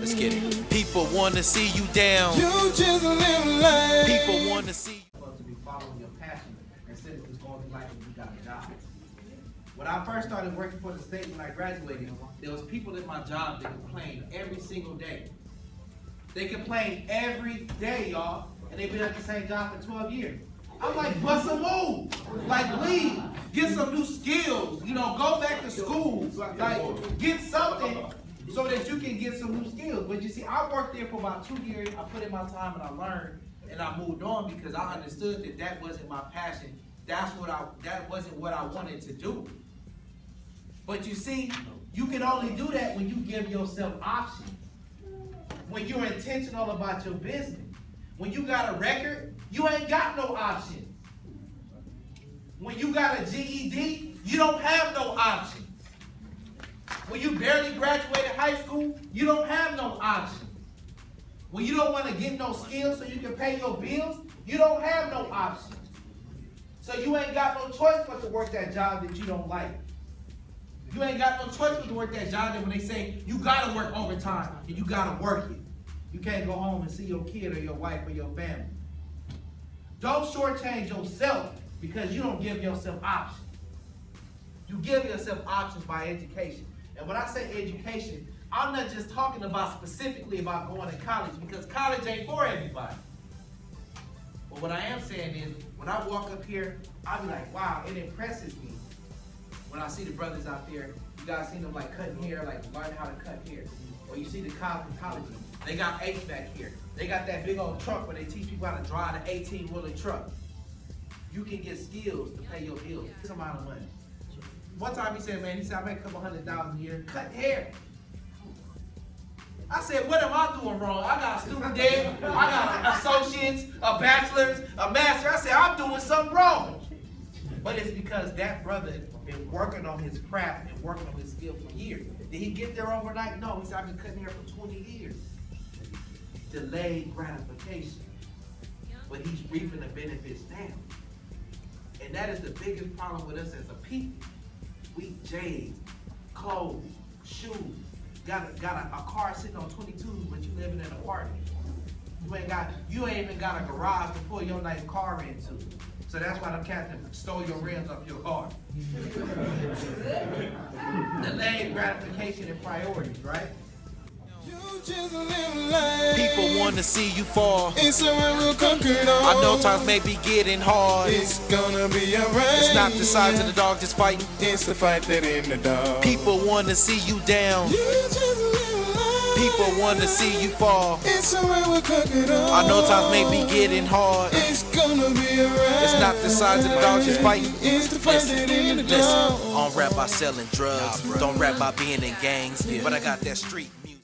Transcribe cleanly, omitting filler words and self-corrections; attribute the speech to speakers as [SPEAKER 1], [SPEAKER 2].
[SPEAKER 1] Let's get it. People want to see you down.
[SPEAKER 2] You just live life.
[SPEAKER 1] People want to see you.
[SPEAKER 3] Supposed to be following your passion instead of just going through life and you got a job. When I first started working for the state when I graduated, there was people at my job that complained every single day. They complained every day, y'all, and they've been at the same job for 12 years. I'm like, bust a move. Like, leave. Get some new skills. You know, go back to school. Like, get something so that you can get some new skills. But you see, I worked there for about 2 years. I put in my time and I learned and I moved on because I understood that that wasn't my passion. That wasn't what I wanted to do. But you see, you can only do that when you give yourself options. When you're intentional about your business. When you got a record, you ain't got no options. When you got a GED, you don't have no options. When you barely graduated high school, you don't have no options. When you don't want to get no skills so you can pay your bills, you don't have no options. So you ain't got no choice but to work that job that you don't like. You ain't got no choice but to work that job that when they say you gotta work overtime and you gotta work it. You can't go home and see your kid or your wife or your family. Don't shortchange yourself because you don't give yourself options. You give yourself options by education. And when I say education, I'm not just talking about specifically about going to college because college ain't for everybody. But what I am saying is, when I walk up here, I'll be like, wow, it impresses me. When I see the brothers out there, you guys see them like cutting hair, like learning how to cut hair. Or you see the college, they got HVAC here. They got that big old truck where they teach people how to drive an 18-wheeler truck. You can get skills to pay your bills. Some amount of money. One time he said, I make a couple $100,000 a year, cut hair. I said, what am I doing wrong? I got a student debt, I got associates, a bachelor's, a master. I said, I'm doing something wrong. But it's because that brother has been working on his craft and working on his skill for years. Did he get there overnight? No, he said, I've been cutting hair for 20 years. Delayed gratification. But he's reaping the benefits now. And that is the biggest problem with us as a people. We jades, clothes, shoes, got a car sitting on 22, but you living in an apartment. You ain't even got a garage to pull your nice car into. So that's why the captain stole your rims off your car. Delayed gratification and priorities, right?
[SPEAKER 2] You just live life.
[SPEAKER 1] People want to see you fall.
[SPEAKER 2] It's somewhere we'll conquer it all.
[SPEAKER 1] I know times may be getting hard.
[SPEAKER 2] It's gonna be alright.
[SPEAKER 1] It's not the size of the dog just fighting.
[SPEAKER 2] It's the fight that in the dog.
[SPEAKER 1] People want to see you down.
[SPEAKER 2] You just live life.
[SPEAKER 1] People want to see you fall.
[SPEAKER 2] It's somewhere we'll conquer it all.
[SPEAKER 1] I know times may be getting hard.
[SPEAKER 2] It's gonna be alright.
[SPEAKER 1] It's not the size of the dog just fighting.
[SPEAKER 2] It's the fight that in the
[SPEAKER 1] Listen,
[SPEAKER 2] dog.
[SPEAKER 1] I don't rap by selling drugs. Don't rap by being in gangs. But I got that street